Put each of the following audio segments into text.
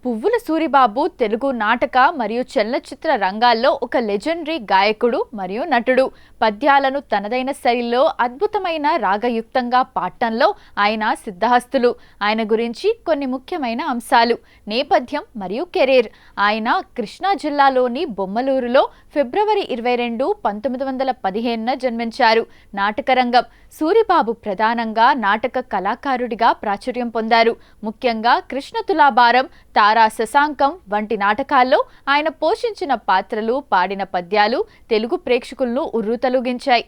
పువ్వుల సూరిబాబు తెలుగు నాటక మరియు చలనచిత్ర రంగాల్లో ఒక లెజెండరీ గాయకుడు మరియు నటుడు. పద్యాలను తనదైన శైలిలో అద్భుతమైన రాగయుక్తంగా పాడటంలో ఆయన సిద్ధహస్తులు. ఆయన గురించి కొన్ని ముఖ్యమైన అంశాలు: నేపథ్యం మరియు కెరీర్. ఆయన కృష్ణా జిల్లాలోని బొమ్మలూరులో ఫిబ్రవరి 22, 1915న జన్మించారు. నాటకరంగం. సూరిబాబు ప్రధానంగా నాటక కళాకారుడిగా ప్రాచుర్యం పొందారు. ముఖ్యంగా కృష్ణ తులాభారం, తారా శశాంకం వంటి నాటకాల్లో ఆయన పోషించిన పాత్రలు, పాడిన పద్యాలు తెలుగు ప్రేక్షకులను ఉర్రూతలూగించాయి.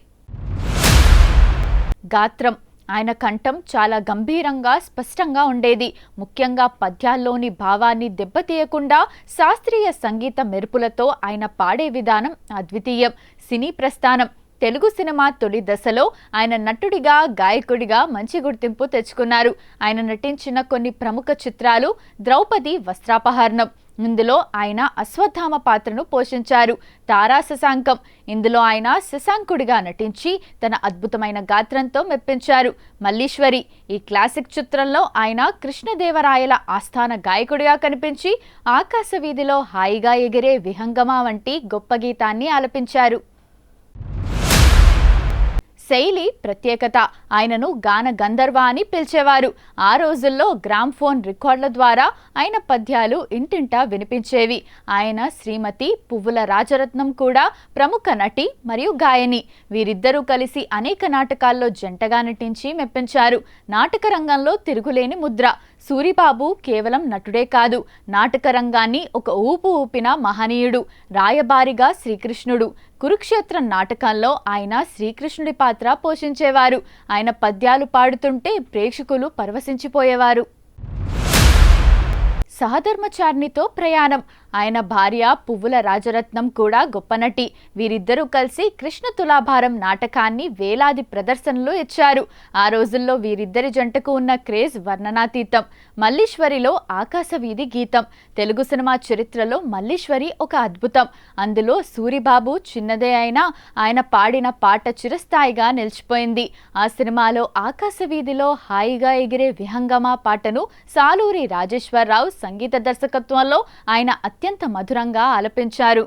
గాత్రం. ఆయన కంఠం చాలా గంభీరంగా, స్పష్టంగా ఉండేది. ముఖ్యంగా పద్యాల్లోని భావాన్ని దెబ్బతీయకుండా శాస్త్రీయ సంగీత మెరుపులతో ఆయన పాడే విధానం అద్వితీయం. సినీ ప్రస్థానం. తెలుగు సినిమా తొలి దశలో ఆయన నటుడిగా, గాయకుడిగా మంచి గుర్తింపు తెచ్చుకున్నారు. ఆయన నటించిన కొన్ని ప్రముఖ చిత్రాలు: ద్రౌపది వస్త్రాపహరణం, ఇందులో ఆయన అశ్వత్థామ పాత్రను పోషించారు. తారా శశాంకం, ఇందులో ఆయన శశాంకుడిగా నటించి తన అద్భుతమైన గాత్రంతో మెప్పించారు. మల్లీశ్వరి, ఈ క్లాసిక్ చిత్రంలో ఆయన కృష్ణదేవరాయల ఆస్థాన గాయకుడిగా కనిపించి ఆకాశవీధిలో హాయిగా ఎగిరే విహంగమ వంటి గొప్ప గీతాన్ని ఆలపించారు. శైలి, ప్రత్యేకత. ఆయనను గాన గంధర్వ అని పిలిచేవారు. ఆ రోజుల్లో గ్రామ్ఫోన్ రికార్డుల ద్వారా ఆయన పద్యాలు ఇంటింటా వినిపించేవి. ఆయన శ్రీమతి పువ్వుల రాజరత్నం కూడా ప్రముఖ నటి మరియు గాయని. వీరిద్దరూ కలిసి అనేక నాటకాల్లో జంటగా నటించి మెప్పించారు. నాటక రంగంలో తిరుగులేని ముద్ర. సూరిబాబు కేవలం నటుడే కాదు, నాటక రంగాన్ని ఒక ఊపు ఊపిన మహనీయుడు. రాయబారిగా శ్రీకృష్ణుడు. కురుక్షేత్రం నాటకంలో ఆయన శ్రీకృష్ణుడి పాత్ర పోషించేవారు. ఆయన పద్యాలు పాడుతుంటే ప్రేక్షకులు పరవశించిపోయేవారు. సహధర్మచారిణితో ప్రయాణం. ఆయన భార్య పువ్వుల రాజరత్నం కూడా గొప్ప నటి. వీరిద్దరూ కలిసి కృష్ణ తులాభారం నాటకాన్ని వేలాది ప్రదర్శనలు ఇచ్చారు. ఆ రోజుల్లో వీరిద్దరి జంటకు ఉన్న క్రేజ్ వర్ణనాతీతం. మల్లీశ్వరిలో ఆకాశవీధి గీతం. తెలుగు సినిమా చరిత్రలో మల్లీశ్వరి ఒక అద్భుతం. అందులో సూరిబాబు చిన్నదే అయినా ఆయన పాడిన పాట చిరస్థాయిగా నిలిచిపోయింది. ఆ సినిమాలో ఆకాశవీధిలో హాయిగా ఎగిరే విహంగమ పాటను సాలూరి రాజేశ్వరరావు సంగీత దర్శకత్వంలో ఆయన అత్యంత మధురంగా ఆలపించారు.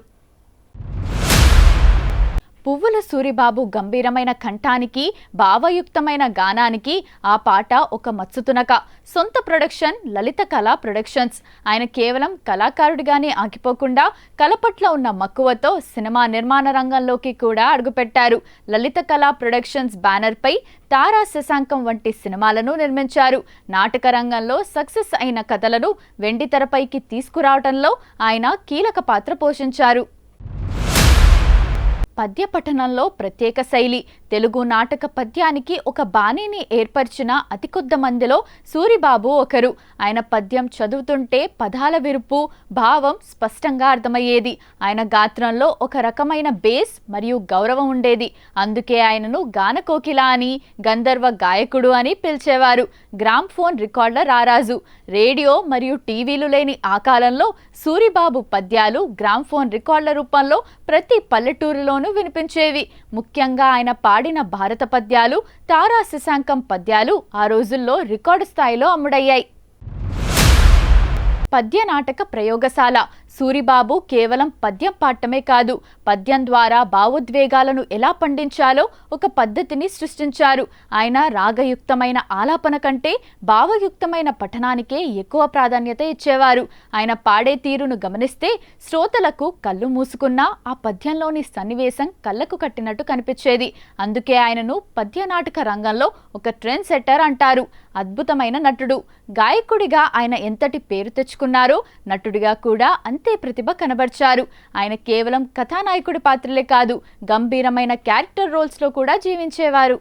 పువ్వుల సూరిబాబు గంభీరమైన కంఠానికి, భావయుక్తమైన గానానికి ఆ పాట ఒక మత్సుతునక. సొంత ప్రొడక్షన్ లలిత కళా ప్రొడక్షన్స్. ఆయన కేవలం కళాకారుడిగానే ఆగిపోకుండా కళ పట్ల ఉన్న మక్కువతో సినిమా నిర్మాణ రంగంలోకి కూడా అడుగుపెట్టారు. లలిత కళా ప్రొడక్షన్స్ బ్యానర్పై తారా శశాంకం వంటి సినిమాలను నిర్మించారు. నాటక రంగంలో సక్సెస్ అయిన కథలను వెండితెరపైకి తీసుకురావడంలో ఆయన కీలక పాత్ర పోషించారు. పద్య పఠనంలో ప్రత్యేక శైలి. తెలుగు నాటక పద్యానికి ఒక బాణీని ఏర్పరిచిన అతి కొద్ది మందిలో సూరిబాబు ఒకరు. ఆయన పద్యం చదువుతుంటే పదాల విరుపు, భావం స్పష్టంగా అర్థమయ్యేది. ఆయన గాత్రంలో ఒక రకమైన బేస్ మరియు గౌరవం ఉండేది. అందుకే ఆయనను గానకోకిల అని, గంధర్వ గాయకుడు అని పిలిచేవారు. గ్రామ్ఫోన్ రికార్డుల రారాజు. రేడియో మరియు టీవీలు లేని ఆ కాలంలో సూరిబాబు పద్యాలు గ్రామ్ఫోన్ రికార్డుల రూపంలో ప్రతి పల్లెటూరులోనూ వినిపించేవి. ముఖ్యంగా ఆయన పాడిన భారత పద్యాలు, తారా శశాంకం పద్యాలు ఆ రోజుల్లో రికార్డు స్థాయిలో అమ్ముడయ్యాయి. పద్య నాటక ప్రయోగశాల. సూరిబాబు కేవలం పద్యం పాడటమే కాదు, పద్యం ద్వారా భావోద్వేగాలను ఎలా పండించాలో ఒక పద్ధతిని సృష్టించారు. ఆయన రాగయుక్తమైన ఆలాపన కంటే భావయుక్తమైన పఠనానికే ఎక్కువ ప్రాధాన్యత ఇచ్చేవారు. ఆయన పాడే తీరును గమనిస్తే శ్రోతలకు కళ్ళు మూసుకున్నా ఆ పద్యంలోని సన్నివేశం కళ్ళకు కట్టినట్టు కనిపించేది. అందుకే ఆయనను పద్య నాటక రంగంలో ఒక ట్రెండ్ సెట్టర్ అంటారు. అద్భుతమైన నటుడు. గాయకుడిగా ఆయన ఎంతటి పేరు తెచ్చుకున్నారో నటుడిగా కూడా అంతే ప్రతిభ కనబర్చారు. ఆయన కేవలం కథానాయకుడి పాత్రలే కాదు, గంభీరమైన క్యారెక్టర్ రోల్స్లో కూడా జీవించేవారు.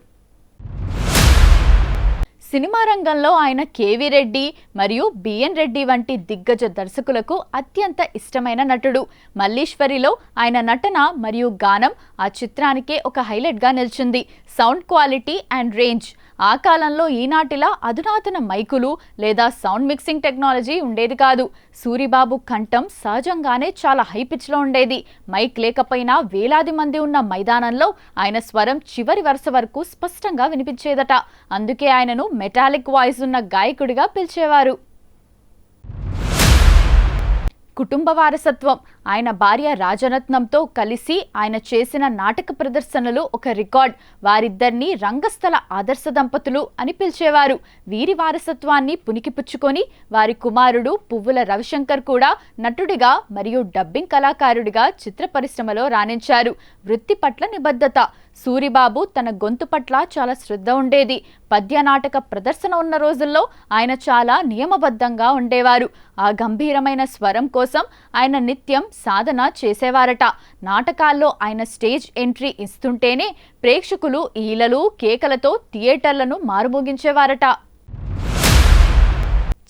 సినిమా రంగంలో ఆయన కేవీ రెడ్డి మరియు బిఎన్ రెడ్డి వంటి దిగ్గజ దర్శకులకు అత్యంత ఇష్టమైన నటుడు. మల్లీశ్వరిలో ఆయన నటన మరియు గానం ఆ చిత్రానికే ఒక హైలైట్గా నిలిచింది. Sound quality and range. ఆ కాలంలో ఈనాటిలా అధునాతన మైకులు లేదా సౌండ్ మిక్సింగ్ టెక్నాలజీ ఉండేది కాదు. సూరిబాబు కంఠం సహజంగానే చాలా హై పిచ్లో ఉండేది. మైక్ లేకపోయినా వేలాది మంది ఉన్న మైదానంలో ఆయన స్వరం చివరి వరుస వరకు స్పష్టంగా వినిపించేదట. అందుకే ఆయనను మెటాలిక్ వాయిస్ ఉన్న గాయకుడిగా పిలిచేవారు. కుటుంబ వారసత్వం. ఆయన భార్య రాజరత్నంతో కలిసి ఆయన చేసిన నాటక ప్రదర్శనలు ఒక రికార్డ్. వారిద్దరినీ రంగస్థల ఆదర్శ దంపతులు అని పిలిచేవారు. వీరి వారసత్వాన్ని పుణికిపుచ్చుకొని వారి కుమారుడు పువ్వుల రవిశంకర్ కూడా నటుడిగా మరియు డబ్బింగ్ కళాకారుడిగా చిత్ర పరిశ్రమలో రాణించారు. వృత్తి పట్ల నిబద్ధత. సూరిబాబు తన గొంతు పట్ల చాలా శ్రద్ధ ఉండేది. పద్య నాటక ప్రదర్శన ఉన్న రోజుల్లో ఆయన చాలా నియమబద్ధంగా ఉండేవారు. ఆ గంభీరమైన స్వరం కోసం ఆయన నిత్యం సాధన చేసేవారట. నాటకాల్లో ఆయన స్టేజ్ ఎంట్రీ ఇస్తుంటేనే ప్రేక్షకులు ఈలలు కేకలతో థియేటర్లను మారుమోగించేవారట.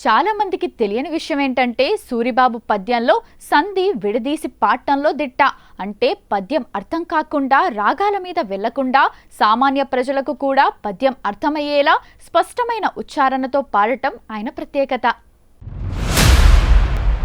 చాలా మందికి తెలియని విషయం ఏంటంటే సూరిబాబు పద్యంలో సంధి విడదీసి పాడటంలో దిట్ట. అంటే పద్యం అర్థం కాకుండా రాగాల మీద వెళ్లకుండా సామాన్య ప్రజలకు కూడా పద్యం అర్థమయ్యేలా స్పష్టమైన ఉచ్చారణతో పాడటం ఆయన ప్రత్యేకత.